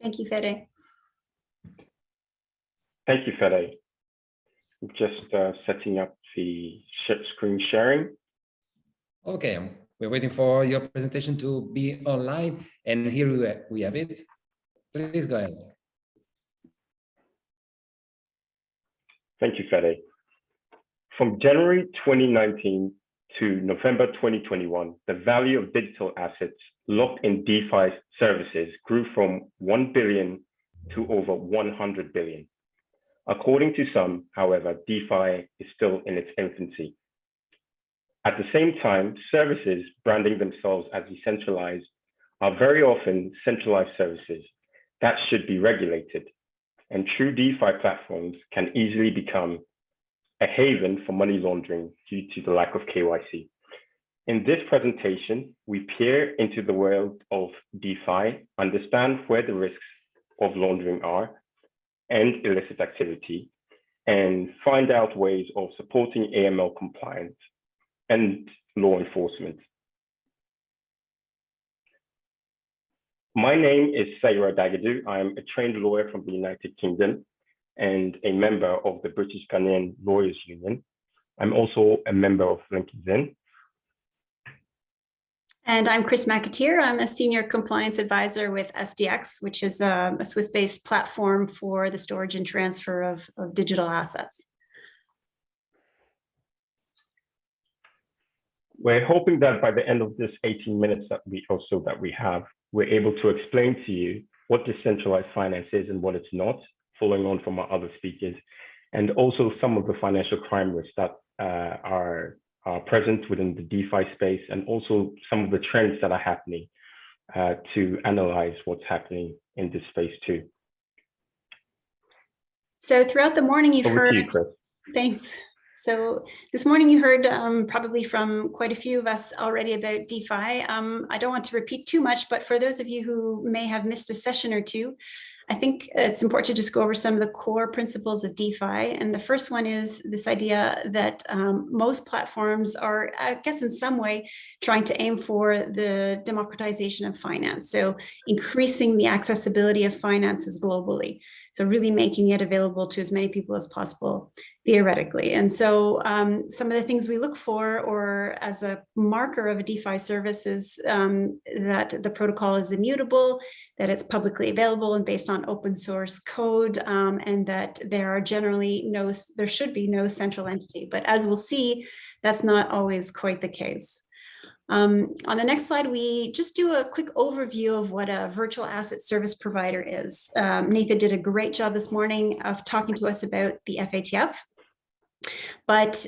Thank you, Fede. Thank you, Fede. I'm just setting up the screen sharing. Okay, we're waiting for your presentation to be online, and here we have it. Please go ahead. Thank you, Fede. From January 2019 to November 2021, the value of digital assets locked in DeFi services grew from 1 billion to over 100 billion. According to some, however, DeFi is still in its infancy. At the same time, services branding themselves as decentralized are very often centralized services that should be regulated, and true DeFi platforms can easily become a haven for money laundering due to the lack of KYC. In this presentation, we peer into the world of DeFi, understand where the risks of laundering are and illicit activity, and find out ways of supporting AML compliance and law enforcement. My name is Seyra Dagadu. I am a trained lawyer from the United Kingdom and a member of the British Ghanaian Lawyers Union. I'm also a member of LinkedIn. And I'm Chris McAteer. I'm a senior compliance advisor with SDX, which is a Swiss-based platform for the storage and transfer of digital assets. We're hoping that by the end of this 18 minutes that we have, we're able to explain to you what decentralized finance is and what it's not, following on from our other speakers, and also some of the financial crime risks that are present within the DeFi space, and also some of the trends that are happening to analyze what's happening in this space too. So throughout the morning, you've heard. Over to you, Chris. Thanks. So this morning you heard probably from quite a few of us already about DeFi. I don't want to repeat too much, but for those of you who may have missed a session or two, I think it's important to just go over some of the core principles of DeFi. And the first one is this idea that most platforms are, I guess in some way, trying to aim for the democratization of finance. So increasing the accessibility of finances globally. So really making it available to as many people as possible, theoretically. And so some of the things we look for, or as a marker of a DeFi service, is that the protocol is immutable, that it's publicly available and based on open source code, and that there should be no central entity. But as we'll see, that's not always quite the case. On the next slide, we just do a quick overview of what a virtual asset service provider is. Nathan did a great job this morning of talking to us about the FATF. But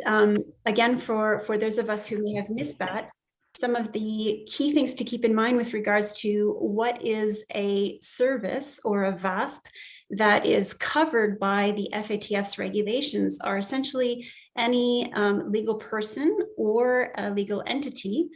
again, for those of us who may have missed that, some of the key things to keep in mind with regards to what is a service or a VASP that is covered by the FATF's regulations are essentially any legal person or a legal entity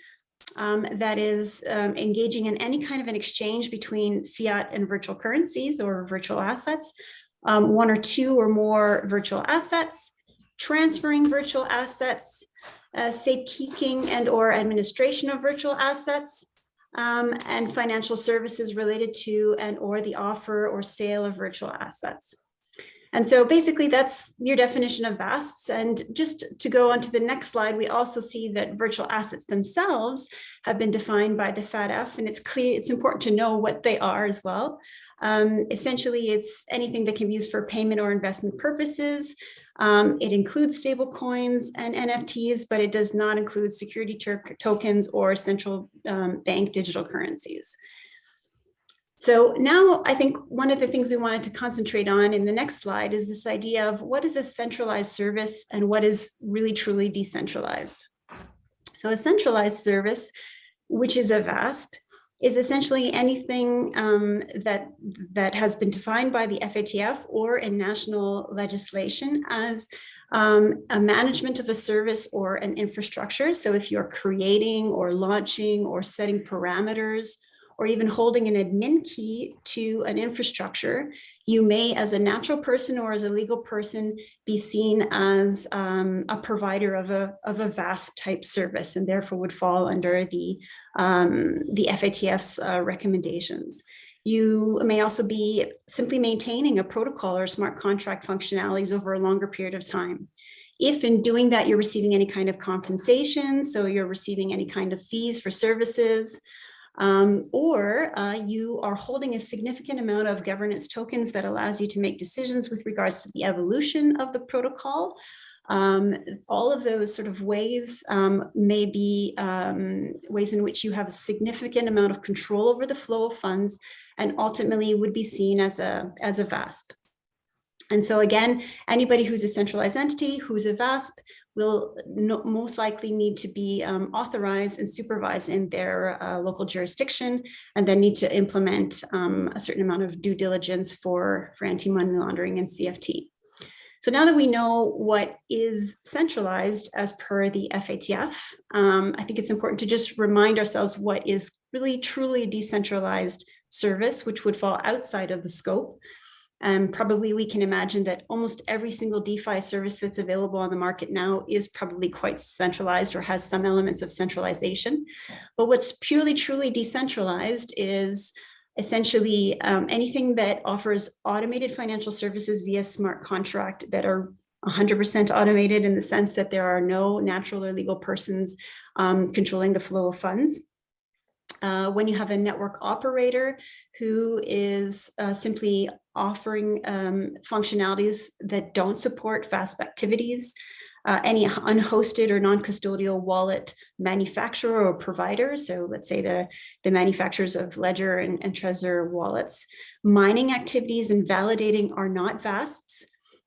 that is engaging in any kind of an exchange between fiat and virtual currencies or virtual assets, one or two or more virtual assets, transferring virtual assets, safekeeping and or administration of virtual assets, and financial services related to and or the offer or sale of virtual assets. And so basically that's your definition of VASPs. And just to go on to the next slide, we also see that virtual assets themselves have been defined by the FATF, and it's important to know what they are as well. Essentially, it's anything that can be used for payment or investment purposes. It includes stable coins and NFTs, but it does not include security tokens or central bank digital currencies. So now I think one of the things we wanted to concentrate on in the next slide is this idea of what is a centralized service and what is really truly decentralized. So a centralized service, which is a VASP, is essentially anything that has been defined by the FATF or in national legislation as a management of a service or an infrastructure. So if you're creating or launching or setting parameters or even holding an admin key to an infrastructure, you may, as a natural person or as a legal person, be seen as a provider of a VASP type service, and therefore would fall under the FATF's recommendations. You may also be simply maintaining a protocol or smart contract functionalities over a longer period of time. If in doing that, you're receiving any kind of compensation, so you're receiving any kind of fees for services, or you are holding a significant amount of governance tokens that allows you to make decisions with regards to the evolution of the protocol. All of those sort of ways may be ways in which you have a significant amount of control over the flow of funds and ultimately would be seen as a VASP. And so again, anybody who's a centralized entity, who's a VASP, will most likely need to be authorized and supervised in their local jurisdiction, and then need to implement a certain amount of due diligence for anti-money laundering and CFT. So now that we know what is centralized as per the FATF, I think it's important to just remind ourselves what is really truly a decentralized service, which would fall outside of the scope. Probably we can imagine that almost every single DeFi service that's available on the market now is probably quite centralized or has some elements of centralization. But what's purely, truly decentralized is essentially anything that offers automated financial services via smart contract that are 100% automated in the sense that there are no natural or legal persons controlling the flow of funds. When you have a network operator who is simply offering functionalities that don't support VASP activities, any unhosted or non-custodial wallet manufacturer or provider, so let's say the manufacturers of Ledger and Trezor wallets, mining activities and validating are not VASPs.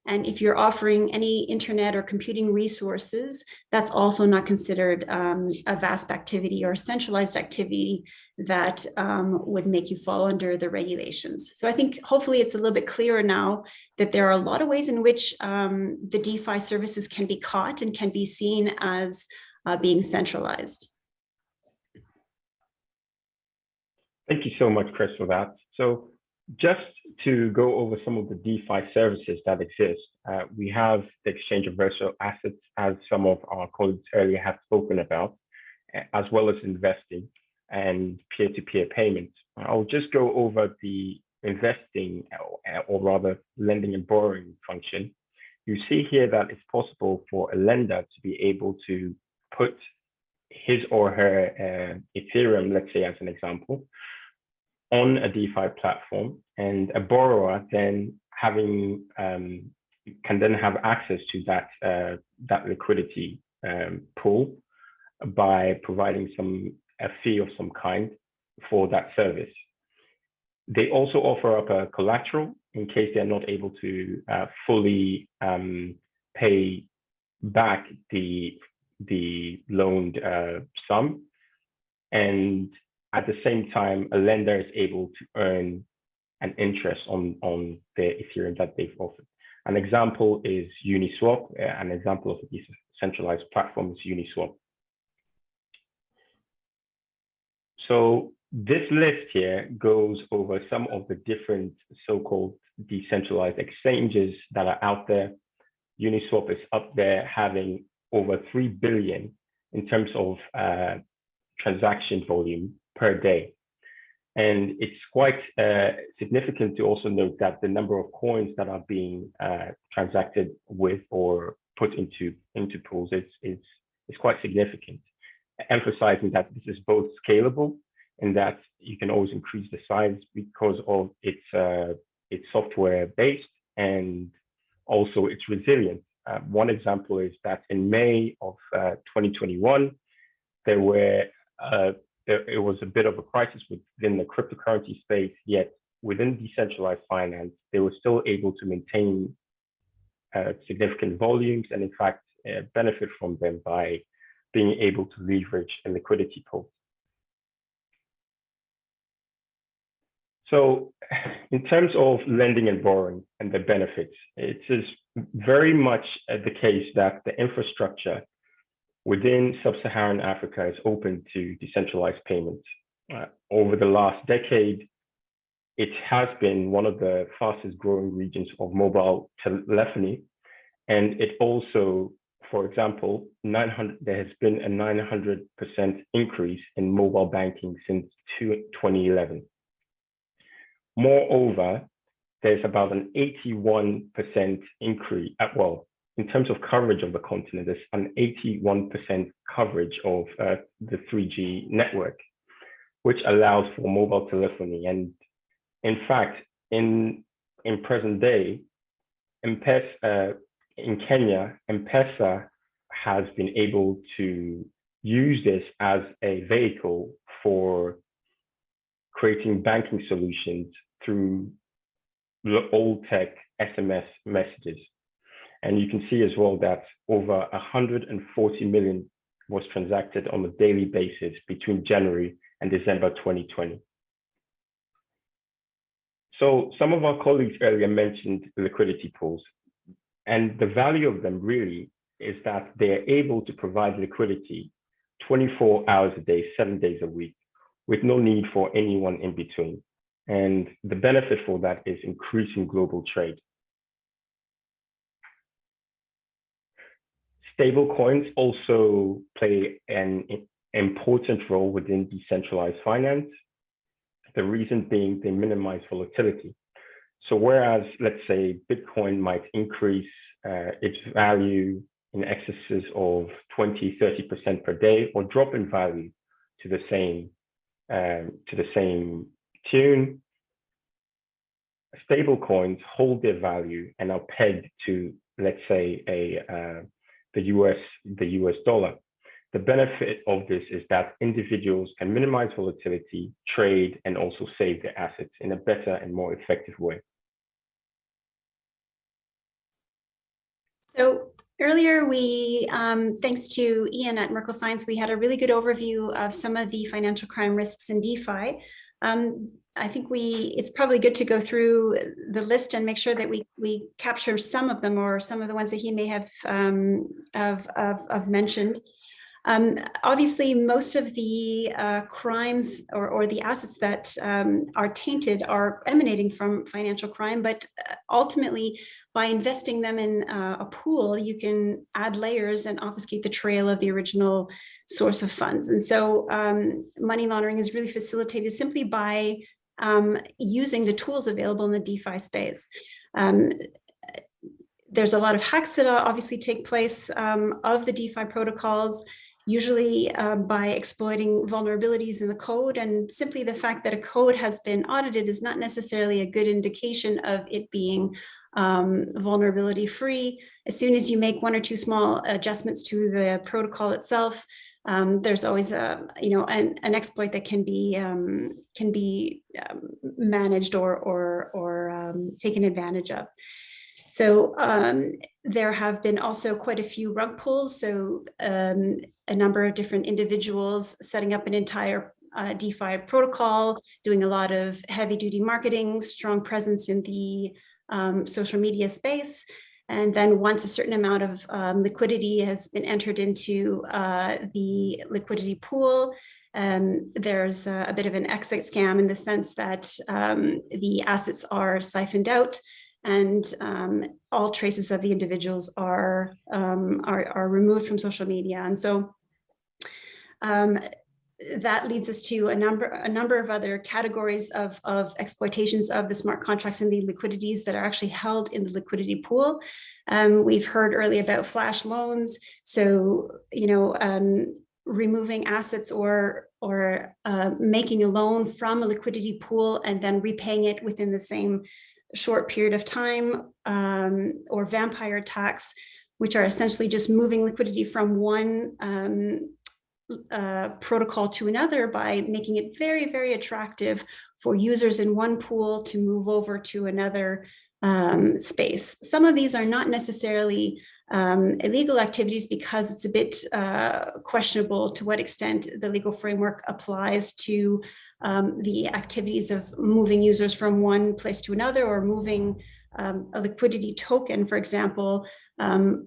And if you're offering any internet or computing resources, that's also not considered a VASP activity or a centralized activity that would make you fall under the regulations. So I think hopefully it's a little bit clearer now that there are a lot of ways in which the DeFi services can be caught and can be seen as being centralized. Thank you so much, Chris, for that. So just to go over some of the DeFi services that exist, we have the exchange of virtual assets, as some of our colleagues earlier have spoken about, as well as investing and peer-to-peer payments. I'll just go over the investing, or rather lending and borrowing function. You see here that it's possible for a lender to be able to put his or her Ethereum, let's say as an example, on a DeFi platform, and a borrower then can then have access to that liquidity pool by providing a fee of some kind for that service. They also offer up a collateral in case they're not able to fully pay back the loaned sum, and at the same time, a lender is able to earn an interest on the Ethereum that they've offered. An example is Uniswap. An example of a decentralized platform is Uniswap. So this list here goes over some of the different so-called decentralized exchanges that are out there. Uniswap is up there, having over 3 billion in terms of transaction volume per day. And it's quite significant to also note that the number of coins that are being transacted with or put into pools is quite significant, emphasizing that this is both scalable and that you can always increase the size because of its software based, and also its resilience. One example is that in May of 2021, it was a bit of a crisis within the cryptocurrency space, yet within decentralized finance, they were still able to maintain significant volumes and in fact benefit from them by being able to leverage a liquidity pool. So in terms of lending and borrowing and the benefits, it is very much the case that the infrastructure within sub-Saharan Africa is open to decentralized payments. Over the last decade, it has been one of the fastest growing regions of mobile telephony. And it also, for example, there has been a 900% increase in mobile banking since 2011. Moreover, there's about an 81% increase, in terms of coverage of the continent, there's an 81% coverage of the 3G network, which allows for mobile telephony. And in fact, in present day, in Kenya, M-Pesa has been able to use this as a vehicle for creating banking solutions through the old tech SMS messages. And you can see as well that over 140 million was transacted on a daily basis between January and December 2020. So some of our colleagues earlier mentioned liquidity pools, and the value of them really is that they're able to provide liquidity 24 hours a day, 7 days a week, with no need for anyone in between. And the benefit for that is increasing global trade. Stablecoins also play an important role within decentralized finance. The reason being they minimize volatility. So whereas, let's say, Bitcoin might increase its value in excesses of 20, 30% per day, or drop in value to the same tune, stable coins hold their value and are pegged to, let's say, the US dollar. The benefit of this is that individuals can minimize volatility, trade, and also save their assets in a better and more effective way. So earlier we, thanks to Ian at Merkle Science, we had a really good overview of some of the financial crime risks in DeFi. I think it's probably good to go through the list and make sure that we capture some of them, or some of the ones that he may have mentioned. Obviously, most of the crimes or the assets that are tainted are emanating from financial crime, but ultimately, by investing them in a pool, you can add layers and obfuscate the trail of the original source of funds. And so money laundering is really facilitated simply by using the tools available in the DeFi space. There's a lot of hacks that obviously take place of the DeFi protocols, usually by exploiting vulnerabilities in the code. And simply the fact that a code has been audited is not necessarily a good indication of it being vulnerability free. As soon as you make one or two small adjustments to the protocol itself, there's always an exploit that can be managed or taken advantage of. So there have been also quite a few rug pulls. So a number of different individuals setting up an entire DeFi protocol, doing a lot of heavy duty marketing, strong presence in the social media space. And then once a certain amount of liquidity has been entered into the liquidity pool, there's a bit of an exit scam in the sense that the assets are siphoned out, and all traces of the individuals are removed from social media. And so that leads us to a number of other categories of exploitations of the smart contracts and the liquidities that are actually held in the liquidity pool. We've heard earlier about flash loans. So, removing assets or making a loan from a liquidity pool and then repaying it within the same short period of time, or vampire attacks, which are essentially just moving liquidity from one protocol to another by making it very, very attractive for users in one pool to move over to another space. Some of these are not necessarily illegal activities because it's a bit questionable to what extent the legal framework applies to the activities of moving users from one place to another, or moving a liquidity token, for example,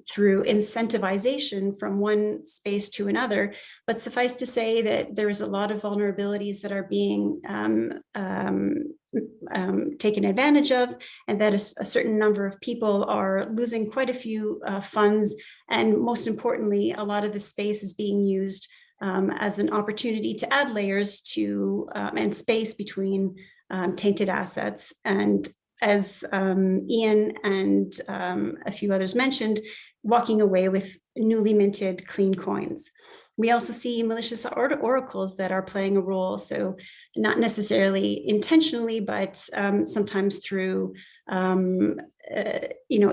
through incentivization from one space to another. But suffice to say that there is a lot of vulnerabilities that are being taken advantage of, and that a certain number of people are losing quite a few funds. And most importantly, a lot of the space is being used as an opportunity to add layers to and space between tainted assets. And as Ian and a few others mentioned, walking away with newly minted clean coins. We also see malicious oracles that are playing a role. So not necessarily intentionally, but sometimes through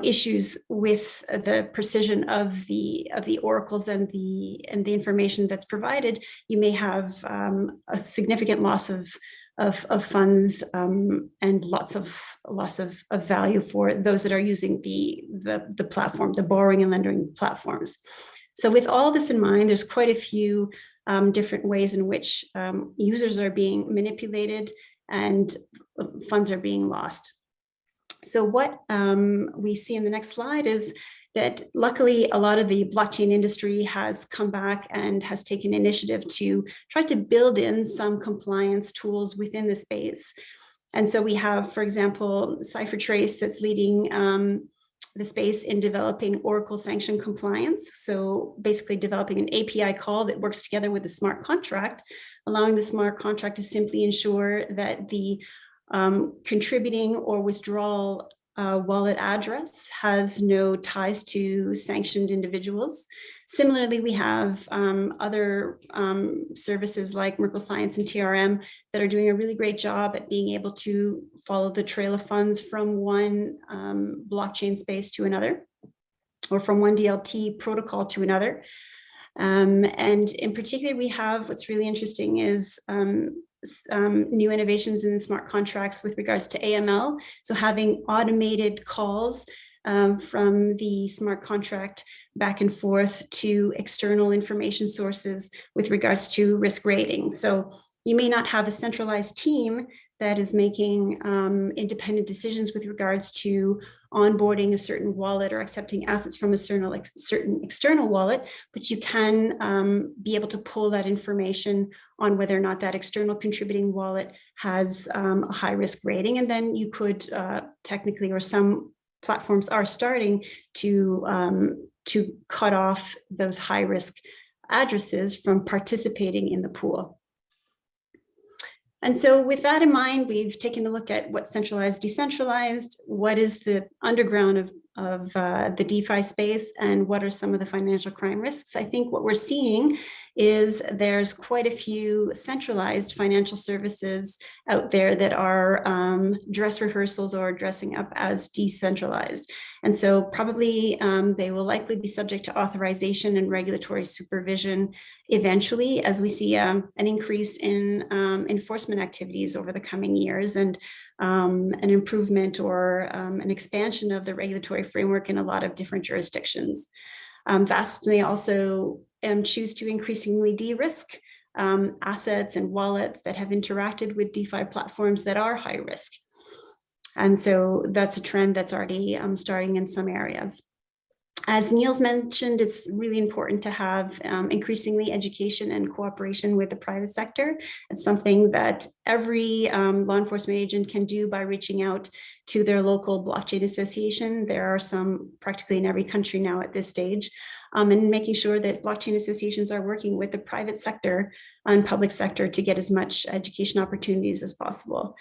issues with the precision of the oracles and the information that's provided, you may have a significant loss of funds and lots of loss of value for those that are using the platform, the borrowing and lending platforms. So with all this in mind, there's quite a few different ways in which users are being manipulated and funds are being lost. So what we see in the next slide is that luckily a lot of the blockchain industry has come back and has taken initiative to try to build in some compliance tools within the space. And so we have, for example, CipherTrace that's leading the space in developing Oracle sanction compliance. So basically developing an API call that works together with the smart contract, allowing the smart contract to simply ensure that the contributing or withdrawal wallet address has no ties to sanctioned individuals. Similarly, we have other services like Merkle Science and TRM that are doing a really great job at being able to follow the trail of funds from one blockchain space to another, or from one DLT protocol to another. And in particular, we have what's really interesting is new innovations in smart contracts with regards to AML. So having automated calls from the smart contract back and forth to external information sources with regards to risk rating. So you may not have a centralized team that is making independent decisions with regards to onboarding a certain wallet or accepting assets from a certain external wallet, but you can be able to pull that information on whether or not that external contributing wallet has a high risk rating. And then you could technically, or some platforms are starting to cut off those high risk addresses from participating in the pool. And so with that in mind, we've taken a look at what's centralized, decentralized, what is the underground of the DeFi space, and what are some of the financial crime risks. I think what we're seeing is there's quite a few centralized financial services out there that are dress rehearsals or dressing up as decentralized. And so probably they will likely be subject to authorization and regulatory supervision eventually, as we see an increase in enforcement activities over the coming years, and an improvement or an expansion of the regulatory framework in a lot of different jurisdictions. VASPs may also choose to increasingly de-risk assets and wallets that have interacted with DeFi platforms that are high risk. And so that's a trend that's already starting in some areas. As Niels mentioned, it's really important to have increasingly education and cooperation with the private sector. It's something that every law enforcement agent can do by reaching out to their local blockchain association. There are some practically in every country now at this stage, and making sure that blockchain associations are working with the private sector and public sector to get as much education opportunities as possible.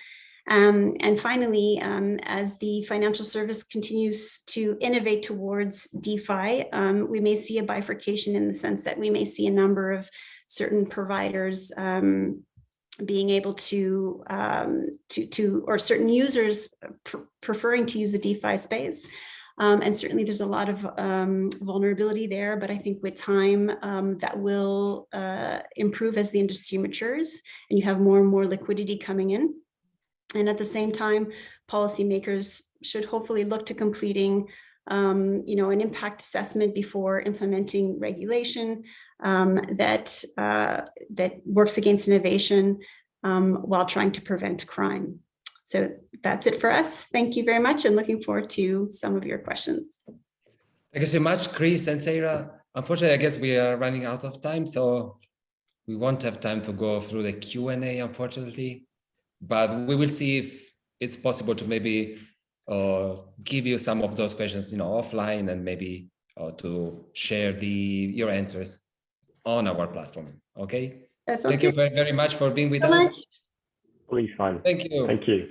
And finally, as the financial service continues to innovate towards DeFi, we may see a bifurcation in the sense that we may see a number of certain providers being able to or certain users preferring to use the DeFi space. And certainly there's a lot of vulnerability there, but I think with time that will improve as the industry matures and you have more and more liquidity coming in. And at the same time, policymakers should hopefully look to completing, an impact assessment before implementing regulation that works against innovation while trying to prevent crime. So that's it for us. Thank you very much, and looking forward to some of your questions. Thank you so much, Chris and Seyra. Unfortunately, I guess we are running out of time, so we won't have time to go through the Q&A, unfortunately. But we will see if it's possible to maybe give you some of those questions, offline, and maybe to share your answers on our platform. Okay. Thank you very, very much for being with us. Please, fine. Thank you. Thank you.